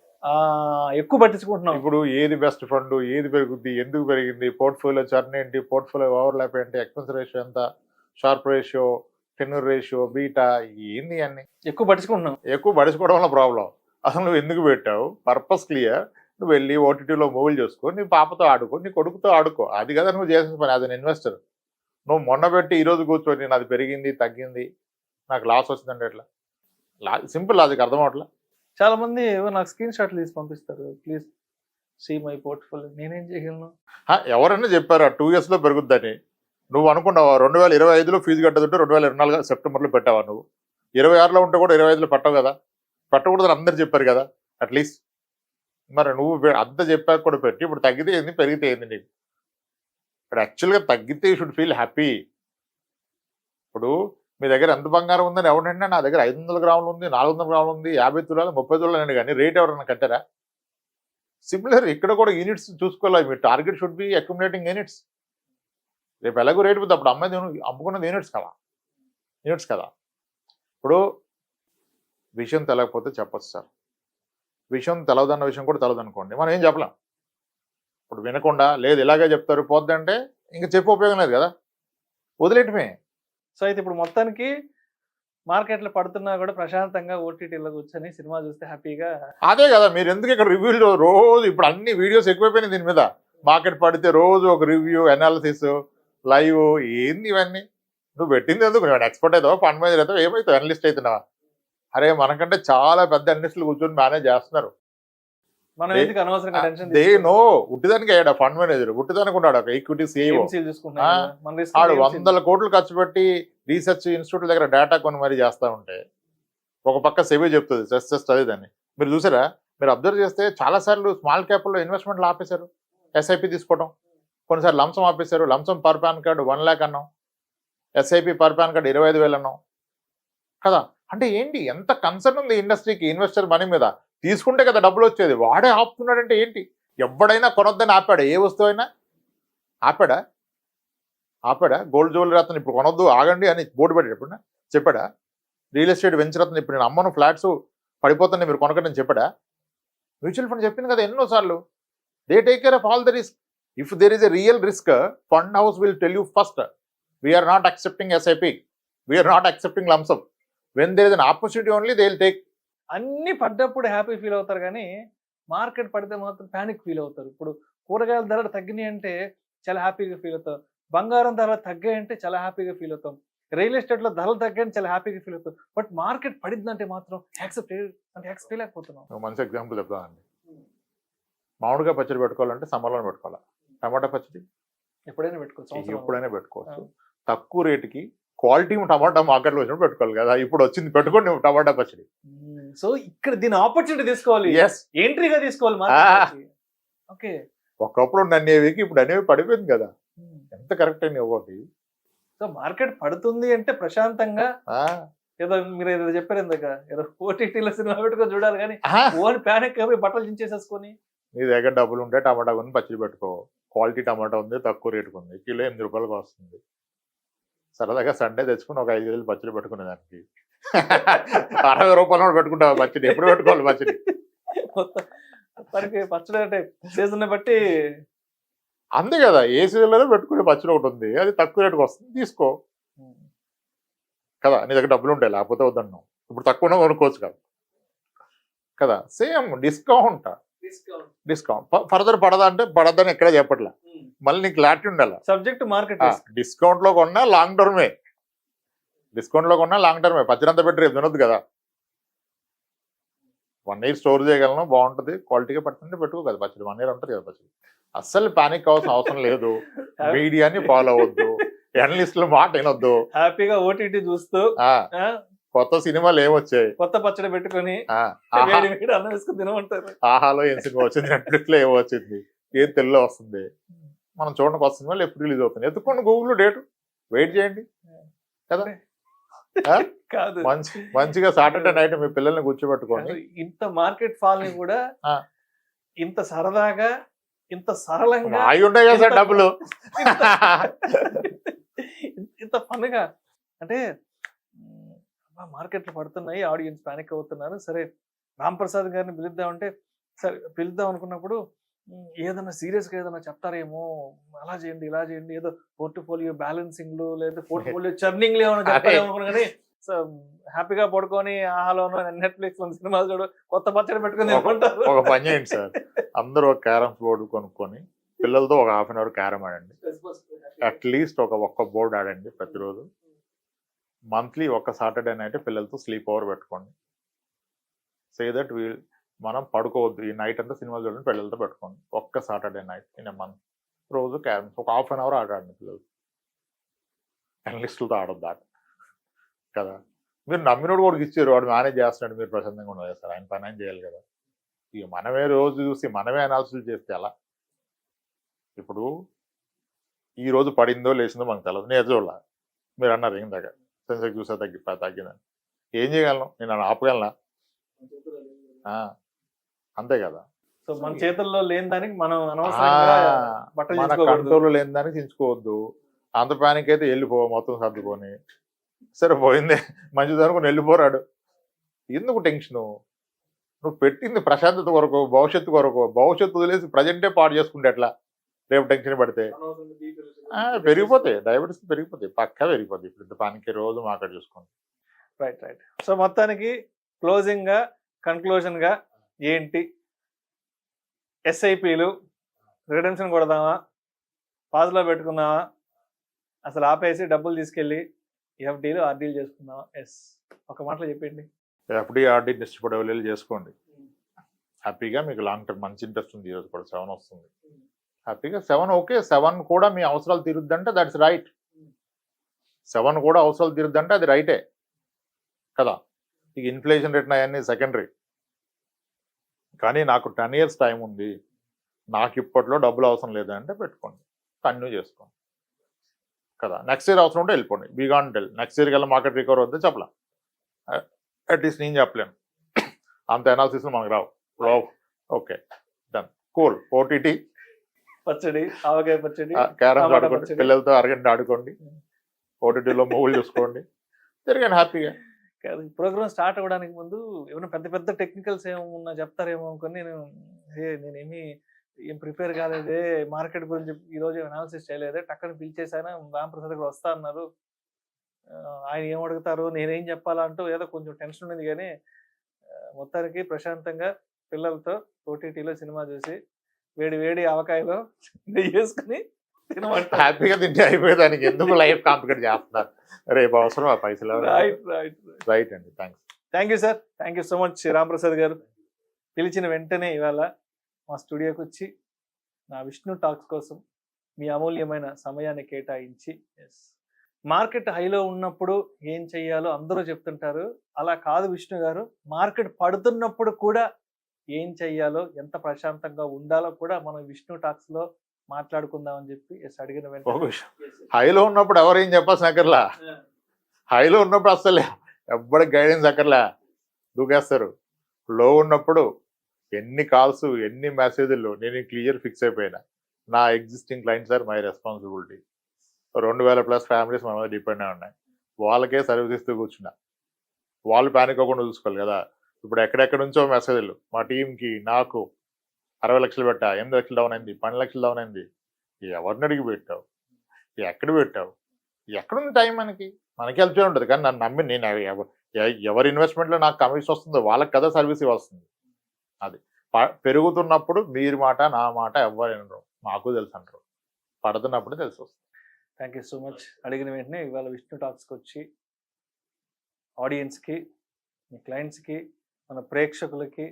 ఎక్కువ పట్టించుకుంటున్నాం. ఇప్పుడు ఏది బెస్ట్ ఫండ్, ఏది పెరుగుద్ది, ఎందుకు పెరిగింది, పోర్ట్ఫోలియో చర్న్ ఏంటి, పోర్ట్ఫోలియో ఓవర్లాప్ ఏంటి, ఎక్స్పెన్స్ రేషియో ఎంత, sharp ratio, tenure ratio, beta, ఏంది అన్ని ఎక్కువ పట్టించుకుంటున్నాం. ఎక్కువ పడుచుకోవడం వల్ల ప్రాబ్లం. అసలు నువ్వు ఎందుకు పెట్టావు? Purpose clear. నువ్వు వెళ్ళి ఓటీటీలో మూవీలు చూసుకో, నీ పాపతో ఆడుకో, నీ కొడుకుతో ఆడుకో, అది కదా నువ్వు చేసిన పని. అది ఇన్వెస్టర్. నువ్వు మొన్న పెట్టి ఈరోజు కూర్చొని నాది పెరిగింది తగ్గింది నాకు లాస్ వచ్చిందంటే ఎట్లా? సింపుల్ లాజిక్ అర్థం అవట్లా. చాలా మంది నాకు స్క్రీన్ షాట్లు తీసి పంపిస్తారు, ప్లీజ్ సీ మై పోర్ట్ఫోలియో నేనేం చేయగలను? ఎవరైనా చెప్పారు 2 years లో పెరుగుద్దని. నువ్వు అనుకున్నావా 2025లో ఫీజు కట్టదుంటే 2024 సెప్టెంబర్లో పెట్టావా? నువ్వు 26లో ఉంటే కూడా 25లో పెట్టవు కదా, పెట్టకూడదని అందరు చెప్పారు కదా అట్లీస్ట్. మరి నువ్వు అంత చెప్పాక కూడా పెట్టి ఇప్పుడు తగ్గితే ఏంది పెరిగితే ఏంది నీకు? ఇప్పుడు యాక్చువల్గా తగ్గితే యూ షుడ్ ఫీల్ హ్యాపీ. ఇప్పుడు మీ దగ్గర ఎంత బంగారం ఉందని ఎవరంటే నా దగ్గర 500 గ్రాములు ఉంది, 400 గ్రాములు ఉంది, 50 తులాలు 30 తులాలు అని, కానీ రేట్ ఎవరన్నా కట్టారా? సిమిలర్ ఇక్కడ కూడా యూనిట్స్ చూసుకోవాలి. మీ target should be accumulating units. రేపు ఎలాగో రేటు పోతే అప్పుడు అమ్మాయి అమ్ముకున్నది యూనిట్స్ కదా. ఇప్పుడు విషయం తెలకపోతే చెప్పచ్చు సార్, విషయం తెలవదన్న విషయం కూడా తెలదనుకోండి, మనం ఏం చెప్పలేం. ఇప్పుడు వినకుండా లేదు ఇలాగే చెప్తారు పోద్దంటే ఇంకా చెప్పి ఉపయోగం లేదు కదా, వదిలేయటమే. సో అయితే ఇప్పుడు మొత్తానికి మార్కెట్లో పడుతున్నా కూడా ప్రశాంతంగా ఓటీటీలో కూర్చొని సినిమా చూస్తే హ్యాపీగా. అదే కదా, మీరు ఎందుకు ఇక్కడ రివ్యూలు రోజు ఇప్పుడు అన్ని వీడియోస్ ఎక్కువైపోయినాయి దీని మీద. మార్కెట్ పడితే రోజు ఒక రివ్యూ, అనాలిసిస్, లైవ్, ఏంది ఇవన్నీ? నువ్వు పెట్టింది ఎందుకు? నువ్వు ఎక్స్పర్ట్ అవుతావా, ఫండ్ మేనేజర్ అవుతావా, ఏమవుతావు, అనలిస్ట్ అవుతున్నావా? అరే మనకంటే చాలా పెద్ద అనలిస్టులు కూర్చొని మేనేజ్ చేస్తున్నారు. మనం ఎందుకు అనవసరంగా టెన్షన్ దే నో. ఉట్టిదానికి అయ్యాడు ఫండ్ మేనేజర్, ఉట్టిదానికి ఉన్నాడు ఒక ఈక్విటీ సిఇఓ. ఆడు 100 కోట్లు ఖర్చు పెట్టి రీసెర్చ్ ఇన్స్టిట్యూట్ దగ్గర డేటా కొని మరీ చేస్తూ ఉంటే ఒక పక్క సెబీ చెప్తుంది జస్ట్ అదే దాన్ని. మీరు చూసారా? మీరు అబ్జర్వ్ చేస్తే చాలాసార్లు స్మాల్ క్యాప్లో ఇన్వెస్ట్మెంట్లు ఆపేశారు, ఎస్ఐపి తీసుకోవడం. కొన్నిసార్లు లంసం ఆపేశారు. లంసం పర్ పాన్ కార్డు 1 lakh అన్నాం, ఎస్ఐపి పర్ పాన్ కార్డు 25,000 అన్నాం కదా. అంటే ఏంటి, ఎంత కన్సర్న్ ఉంది ఇండస్ట్రీకి ఇన్వెస్టర్ మనీ మీద? తీసుకుంటే కదా డబ్బులు వచ్చేది. వాడే ఆపుతున్నాడంటే ఏంటి? ఎవడైనా కొనొద్దని ఆపాడా? ఏ వస్తువు అయినా ఆపాడా? గోల్డ్ జ్యువెలరీ అతను ఇప్పుడు కొనొద్దు ఆగండి అని బోర్డు పెట్టేటప్పుడు చెప్పాడా? రియల్ ఎస్టేట్ వెంచర్ అతను ఇప్పుడు నేను అమ్మను ఫ్లాట్స్ పడిపోతున్నాయి మీరు కొనకండి అని చెప్పాడా? మ్యూచువల్ ఫండ్ చెప్పింది కదా ఎన్నోసార్లు. They take care of all the risk. If there is a real risk, fund house will tell you first, we are not accepting SIP, we are not accepting lump sum. When there is an opportunity only they will take. అన్ని పడ్డప్పుడు happy feel అవుతారు, కానీ market పడితే మాత్రం panic feel అవుతారు. ఇప్పుడు కూరగాయల ధరలు తగ్గినాయి అంటే చాలా హ్యాపీగా ఫీల్ అవుతాం, బంగారం ధరలు తగ్గాయి అంటే చాలా హ్యాపీగా ఫీల్ అవుతాం, రియల్ ఎస్టేట్లో ధరలు తగ్గాయని చాలా హ్యాపీగా ఫీల్ అవుతాం. బట్ మార్కెట్ పడిందంటే మాత్రం యాక్సెప్ట్ చేయలేకపోతున్నాం. మంచి ఎగ్జాంపుల్ చెప్తానండి. మామిడిగా పచ్చడి పెట్టుకోవాలంటే సమ్మర్లో పెట్టుకోవాలి. టమాటా పచ్చడి ఎప్పుడైనా పెట్టుకోవచ్చు, ఎప్పుడైనా పెట్టుకోవచ్చు. తక్కువ రేటుకి క్వాలిటీ టమాటా మార్కెట్లో వచ్చినప్పుడు పెట్టుకోవాలి కదా. ఇప్పుడు వచ్చింది పెట్టుకోండి టమాటా పచ్చడి. సో ఇక్కడ దీని ఆపర్చునిటీ తీసుకోవాలి, ఎంట్రీగా తీసుకోవాలి. ఓకే, ఒకప్పుడు అనేవికి ఇప్పుడు అనేవి పడిపోయింది కదా. ఎంత కరెక్ట్ అయిన ఒకటి. సో మార్కెట్ పడుతుంది అంటే ప్రశాంతంగా ఏదో మీరు ఏదో చెప్పారు ఇందాక, ఏదో ఓటీటీలో సినిమా పెట్టుకొని చూడాలి, కానీ ఓన్ ప్యానిక్ అయిపోయి బట్టలు చించేసేసుకొని. నీ దగ్గర డబ్బులు ఉంటే టమాటా కొని పచ్చడి పెట్టుకో. క్వాలిటీ టమాటా ఉంది, తక్కువ రేటుకు ఉంది, కిలో 8 రూపాయలకు వస్తుంది. సరదాగా సండే తెచ్చుకుని ఒక 5 కేజీలు పచ్చడి పెట్టుకునే దానికి 60 రూపాయలు పెట్టుకుంటావు పచ్చడి. ఎప్పుడు పెట్టుకోవాలి పచ్చడి? మొత్తానికి పచ్చడి అంటే సీజన్ బట్టి అంతే కదా. ఏ సీజన్లో పెట్టుకునే పచ్చడి ఒకటి ఉంది, అది తక్కువ రేటుకు వస్తుంది, తీసుకో కదా. నీ దగ్గర డబ్బులు ఉంటాయి, లేకపోతే వద్దన్నావు. ఇప్పుడు తక్కువ కొనుక్కోవచ్చు కదా. సేమ్ డిస్కౌంట్ ఫర్దర్ పడదా అంటే పడద్దని ఎక్కడ చెప్పట్లా. మళ్ళీ నీకు క్లారిటీ ఉండాలి. Subject market. డిస్కౌంట్ లో కొన్నా లాంగ్ టర్మే, పచ్చడి అంతా పెట్టి రేపు తినొద్దు కదా. 1 year స్టోర్ చేయగలను, బాగుంటుంది, క్వాలిటీగా పడుతుంటే పెట్టుకో కదా పచ్చడి. 1 year ఉంటుంది కదా పచ్చడి. అస్సలు పానిక్ అవ్వాల్సిన అవసరం లేదు. మీడియాని ఫాలో అవ్వద్దు, జర్నలిస్టుల మాట వినొద్దు. హ్యాపీగా ఓటీటీ చూస్తూ కొత్త సినిమాలు ఏమొచ్చాయి, కొత్త పచ్చడి పెట్టుకొని అన్నం వేసుకుని తినమంటారు. ఆహాలో ఏం సినిమా వచ్చింది, నెట్ఫ్లిక్స్ లో ఏమో వచ్చింది, ఏం తెలుగులో వస్తుంది, మనం చూడండి కొత్త సినిమాలు ఎప్పుడు రిలీజ్ అవుతుంది. ఎత్తుకోండి గూగుల్లో డేటు, వెయిట్ చేయండి కదా. కాదు, మంచిగా సాటర్డే నైట్ మీ పిల్లల్ని కూర్చోబెట్టుకోండి. ఇంత మార్కెట్ ఫాల్ ని కూడా ఇంత సరదాగా, ఇంత సరళంగా అయి ఉంటాయి కదా సార్ డబ్బులు, ఇంత ఫన్గా. అంటే మార్కెట్లు పడుతున్నాయి, ఆడియన్స్ పానిక్ అవుతున్నారు, సరే రామ్ ప్రసాద్ గారిని పిలుద్దామంటే సరే పిలుద్దాం అనుకున్నప్పుడు ఏదైనా సీరియస్గా ఏదైనా చెప్తారేమో, అలా చేయండి ఇలా చేయండి, ఏదో పోర్ట్ఫోలియో బ్యాలెన్సింగ్లు లేదా పోర్ట్ఫోలియో చర్నింగ్లు ఏమైనా చెప్తారేమో అనుకున్నా, కానీ సో హ్యాపీగా పడుకొని ఆహాలోనో నెట్ఫ్లిక్స్ సినిమాలు చూడు, కొత్త పచ్చడి పెట్టుకుని ఒక పని చేయండి సార్, అందరూ ఒక క్యారమ్స్ బోర్డు కొనుక్కొని పిల్లలతో ఒక 1/2 hour క్యారమ్ ఆడండి. అట్లీస్ట్ ఒక్క బోర్డు ఆడండి ప్రతిరోజు. మంత్లీ ఒక సాటర్డే నైట్ పిల్లలతో స్లీప్ ఓవర్ పెట్టుకోండి. సే దట్ మనం పడుకోవద్దు, ఈ నైట్ అంతా సినిమాలు చూడండి, పిల్లలతో పెట్టుకోండి. ఒక్క సాటర్డే నైట్ ఇన్ మంత్ రోజు క్యారమ్స్ ఒక హాఫ్ అన్ అవర్ ఆడండి పిల్లలు. అనలిస్టులతో ఆడొద్దు ఆట కదా. మీరు నమ్మినోడు కూడా ఇచ్చారు, వాడు మేనేజ్ చేస్తున్నాడు, మీరు ప్రశాంతంగా ఉండదు సార్, ఆయన పని ఆయన చేయాలి కదా. ఇక మనమే రోజు చూసి మనమే అనాలిసిస్ చేస్తే ఎలా? ఇప్పుడు ఈ రోజు పడిందో లేచిందో మనకు తెలియదు, నేను చూడాల. మీరు అన్నారు ఇందాక సెన్సెక్స్ చూసా తగ్గిందని, ఏం చేయగలను నేను? ఆపగలనా? అంతే కదా. సో మన చేతుల్లో లేని దానికి మనం మన కంట్రోల్ లేని దానికి చించుకోవద్దు. అంత ప్యానిక్ అయితే వెళ్ళిపో, మొత్తం సర్దుకొని సరే పోయిందే మంచిది అనుకుని వెళ్ళిపోరాడు. ఎందుకు టెన్షను? నువ్వు పెట్టింది ప్రశాంతత కొరకు, భవిష్యత్తు కొరకు. భవిష్యత్తు వదిలేసి ప్రజెంటే పాడు చేసుకుంటే ఎట్లా? రేపు టెన్షన్ పడితే పెరిగిపోతాయి, డయాబెటీస్ పెరిగిపోతాయి, పక్కా పెరిగిపోతాయి. ఇప్పుడు ఇంత పానికి రోజు మార్కెట్ చూసుకోండి. Right right. సో మొత్తానికి క్లోజింగ్ గా కన్క్లూజన్ గా ఏంటి? ఎస్ఐపిలు రిడెంప్షన్ కొడదామా, పాజ్లో పెట్టుకుందామా, అసలు ఆపేసి డబ్బులు తీసుకెళ్ళి ఎఫ్డీలు ఆర్డీలు చేసుకుందామా? ఎస్, ఒక మాటలో చెప్పండి. ఎఫ్డీ ఆర్డీ ఇష్టపడే చేసుకోండి హ్యాపీగా. మీకు లాంగ్ టర్మ్ మంచి ఇంట్రెస్ట్ ఉంది. ఈరోజు కూడా 7 వస్తుంది హ్యాపీగా. 7 ఓకే, 7 కూడా మీ అవసరాలు తీరుద్దంటే దట్స్ రైట్. 7 కూడా అవసరాలు తీరుద్దంటే అది రైటే కదా. ఇక ఇన్ఫ్లేషన్ రేట్ అవన్నీ సెకండరీ. కానీ నాకు 10 years టైం ఉంది, నాకు ఇప్పట్లో డబ్బులు అవసరం లేదంటే పెట్టుకోండి, కంటిన్యూ చేసుకోండి కదా. నెక్స్ట్ ఇయర్ అవసరం ఉంటే వెళ్ళిపోండి, బిగాన్ టెల్. నెక్స్ట్ ఇయర్ కల్లా మార్కెట్ రికవర్ వద్దే చెప్పలేం, అట్లీస్ట్ నేను చెప్పలేను. అంత అనాలిసిస్ మనకు రావు. Okay done, cool. ఓటీటీ పచ్చడి, ఆవకాయ పచ్చడి, క్యారమ్స్ ఆడుకోండి, పిల్లలతో అరగంట ఆడుకోండి, ఓటీటీలో మూవీలు చూసుకోండి, తిరగండి హ్యాపీగా. ప్రోగ్రామ్ స్టార్ట్ అవ్వడానికి ముందు ఏమైనా పెద్ద పెద్ద టెక్నికల్స్ ఏమన్నా చెప్తారేమో అనుకుని నేనేమి ఏం ప్రిపేర్ కాలేదే, మార్కెట్ గురించి ఈరోజు అనాలిసిస్ చేయలేదే, టక్కని పిలిచేసాను, రామప్రసాద్ గారు వస్తా అన్నారు, ఆయన ఏం అడుగుతారు, నేనేం చెప్పాలంటూ ఏదో కొంచెం టెన్షన్ ఉంది. కానీ మొత్తానికి ప్రశాంతంగా పిల్లలతో ఓటీటీలో సినిమా చూసి వేడి వేడి ఆవకాయలో నెయ్యి వేసుకుని హ్యాపీగా తింటే అయిపోయేదానికి ఎందుకు లైఫ్ కాంప్లికేట్ చేస్తున్నారు? రేపు అవసరం ఆ పైసలు. రైట్ అండి, thank you sir, thank you so much Ramprasad గారు. పిలిచిన వెంటనే ఇవాళ మా స్టూడియోకి వచ్చి నా విష్ణు టాక్స్ కోసం మీ అమూల్యమైన సమయాన్ని కేటాయించి, మార్కెట్ హైలో ఉన్నప్పుడు ఏం చెయ్యాలో అందరూ చెప్తుంటారు, అలా కాదు విష్ణు గారు, మార్కెట్ పడుతున్నప్పుడు కూడా ఏం చెయ్యాలో, ఎంత ప్రశాంతంగా ఉండాలో కూడా మనం విష్ణు టాక్స్ లో మాట్లాడుకుందామని చెప్పి అడిగిన వెంటనే హైలో ఉన్నప్పుడు ఎవరు ఏం చెప్పాల్సిన అక్కర్లా. హైలో ఉన్నప్పుడు అసలు ఎవ్వరికి గైడెన్స్ అక్కర్లా, దూకేస్తారు. లో ఉన్నప్పుడు ఎన్ని కాల్స్, ఎన్ని మెసేజ్లు, నేను క్లియర్ ఫిక్స్ అయిపోయినా, నా existing clients are my responsibility. 2000+ families మన మీద డిపెండ్ అయి ఉన్నాయి, వాళ్ళకే సర్వీస్ ఇస్తూ కూర్చున్నా. వాళ్ళు ప్యానిక్ అవ్వకుండా చూసుకోవాలి కదా. ఇప్పుడు ఎక్కడెక్కడ నుంచో మెసేజ్లు, మా టీంకి నాకు 60 లక్షలు పెట్టా, 8 లక్షలు డౌన్ అయింది, 12 లక్షలు డౌన్ అయింది. ఎవరిని అడిగి పెట్టావు, ఎక్కడ పెట్టావు, ఎక్కడుంది టైం? మనకి హెల్ప్ చేయ ఉంటుంది. కానీ నన్ను నమ్మి నేను ఎవరి ఇన్వెస్ట్మెంట్లో నాకు కమిషన్ వస్తుందో వాళ్ళకి కదా సర్వీస్ వస్తుంది. అది పెరుగుతున్నప్పుడు మీరు మాట నా మాట ఎవరు వినరు, మాకు తెలుసు అంటారు. పడుతున్నప్పుడు తెలిసి వస్తుంది. Thank you so much. అడిగిన వెంటనే ఇవాళ విష్ణు టాక్స్కి వచ్చి ఆడియన్స్కి, మీ క్లయింట్స్కి, మన ప్రేక్షకులకి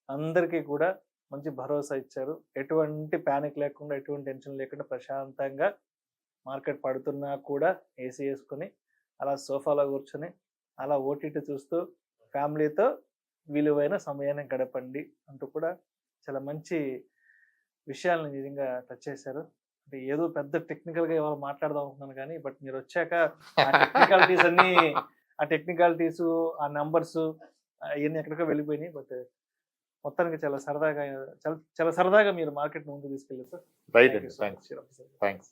అందరికీ కూడా మంచి భరోసా ఇచ్చారు. ఎటువంటి ప్యానిక్ లేకుండా, ఎటువంటి టెన్షన్ లేకుండా ప్రశాంతంగా మార్కెట్ పడుతున్నా కూడా ఏసీ వేసుకొని అలా సోఫాలో కూర్చొని అలా ఓటీటీ చూస్తూ ఫ్యామిలీతో విలువైన సమయాన్ని గడపండి అంటూ కూడా చాలా మంచి విషయాలను నిజంగా టచ్ చేశారు. అంటే ఏదో పెద్ద టెక్నికల్గా ఎవరు మాట్లాడదాం అనుకున్నాను కానీ, బట్ మీరు వచ్చాక ఆ టెక్నికాలిటీస్ అన్నీ, ఆ టెక్నికాలిటీస్, ఆ నంబర్స్ అవన్నీ ఎక్కడికో వెళ్ళిపోయినాయి. బట్ మొత్తానికి చాలా సరదాగా మీరు మార్కెట్ ముందు తీసుకెళ్ళారు సార్. రైట్ అండి, థ్యాంక్స్.